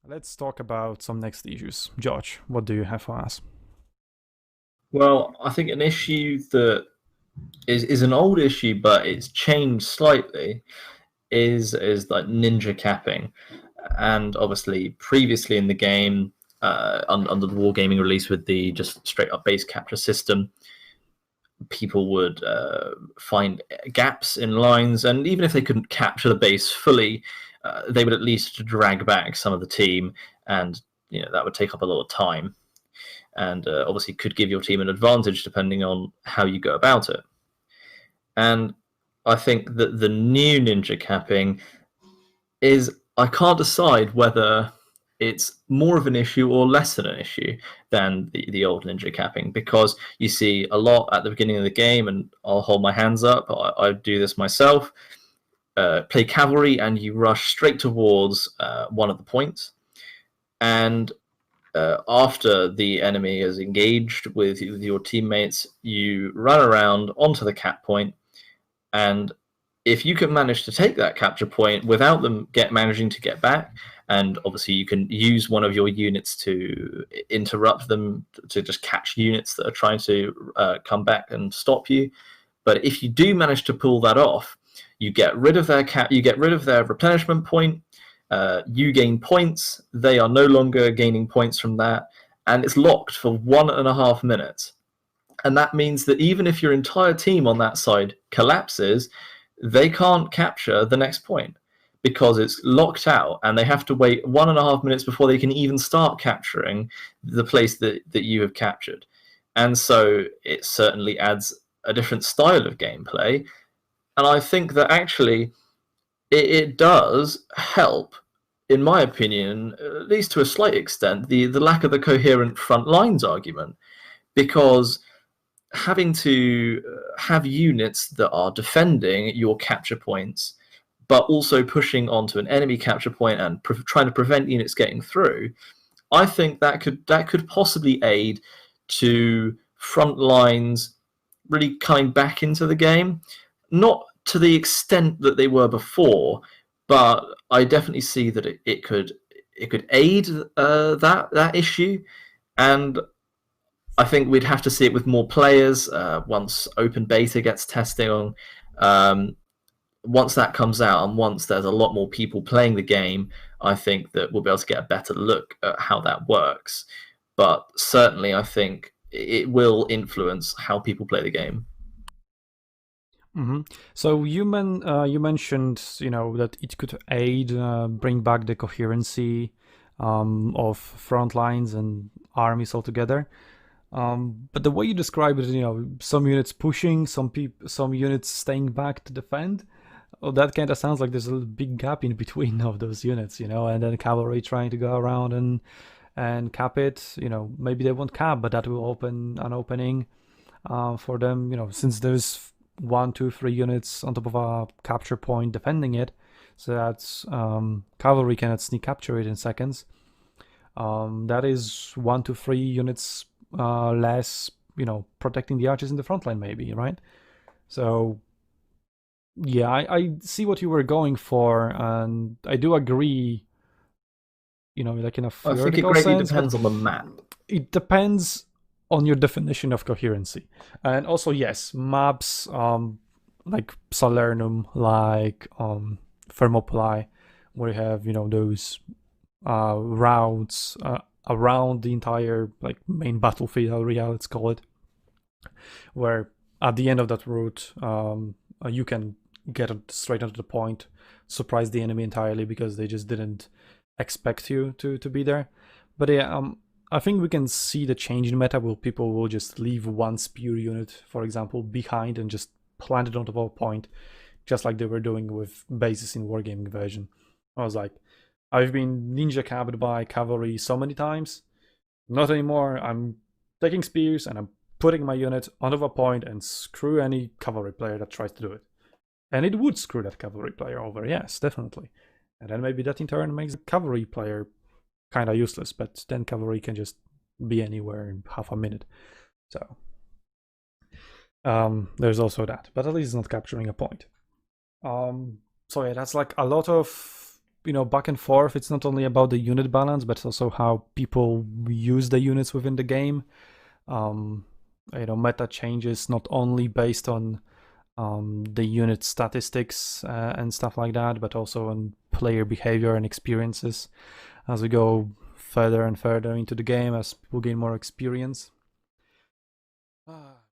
Let's talk about some next issues. George, what do you have for us? Well, I think an issue that is an old issue, but it's changed slightly, is like ninja capping, and obviously previously in the game, under the wargaming release with the just straight up base capture system, people would find gaps in lines, and even if they couldn't capture the base fully, they would at least drag back some of the team, and that would take up a lot of time, and obviously could give your team an advantage depending on how you go about it. And I think that the new ninja capping is, I can't decide whether it's more of an issue or less than an issue than the old ninja capping, because you see a lot at the beginning of the game, and I'll hold my hands up, I do this myself. Play cavalry and you rush straight towards one of the points, and after the enemy is engaged with your teammates, you run around onto the cap point, and if you can manage to take that capture point without them managing to get back, and obviously you can use one of your units to interrupt them, to just catch units that are trying to come back and stop you. But if you do manage to pull that off, you get rid of their replenishment point. You gain points. They are no longer gaining points from that, and it's locked for 1.5 minutes. And that means that even if your entire team on that side collapses, they can't capture the next point because it's locked out, and they have to wait 1.5 minutes before they can even start capturing the place that you have captured. And so it certainly adds a different style of gameplay. And I think that actually it does help, in my opinion, at least to a slight extent, the lack of the coherent front lines argument, because having to have units that are defending your capture points, but also pushing onto an enemy capture point and trying to prevent units getting through, I think that could possibly aid to front lines really coming back into the game. Not to the extent that they were before, but I definitely see that it could aid that issue, and I think we'd have to see it with more players once open beta gets testing. Um, Once that comes out and once there's a lot more people playing the game, I think that we'll be able to get a better look at how that works. But certainly, I think it will influence how people play the game. Mm-hmm. So you mentioned that it could aid bring back the coherency of front lines and armies altogether. But the way you describe it, some units pushing, some units staying back to defend. Oh, that kind of sounds like there's a big gap in between of those units, and then cavalry trying to go around and cap it. Maybe they won't cap, but that will open an opening for them. Since there's 1, 2, 3 units on top of a capture point defending it, so that's cavalry cannot sneak capture it in seconds. That is 1 to 3 units less, protecting the archers in the front line, maybe, right? So yeah, I see what you were going for, and I do agree, like in a I think it theoretical greatly sense, but depends on the map. it depends on your definition of coherency. And also, yes, maps like Salernum, like Thermopylae, where you have, those routes around the entire like main battlefield area, let's call it, where at the end of that route, you can get straight onto the point, surprise the enemy entirely because they just didn't expect you to be there. But yeah, I think we can see the change in meta where people will just leave one spear unit, for example, behind and just plant it on top of a point, just like they were doing with bases in Wargaming version. I was like, I've been ninja capped by cavalry so many times. Not anymore. I'm taking spears and I'm putting my unit onto a point and screw any cavalry player that tries to do it. And it would screw that cavalry player over, yes, definitely. And then maybe that in turn makes the cavalry player kind of useless, but then cavalry can just be anywhere in half a minute. So there's also that, but at least it's not capturing a point. So yeah, that's like a lot of back and forth. It's not only about the unit balance, but also how people use the units within the game. Meta changes not only based on the unit statistics and stuff like that, but also on player behavior and experiences as we go further and further into the game, as people gain more experience.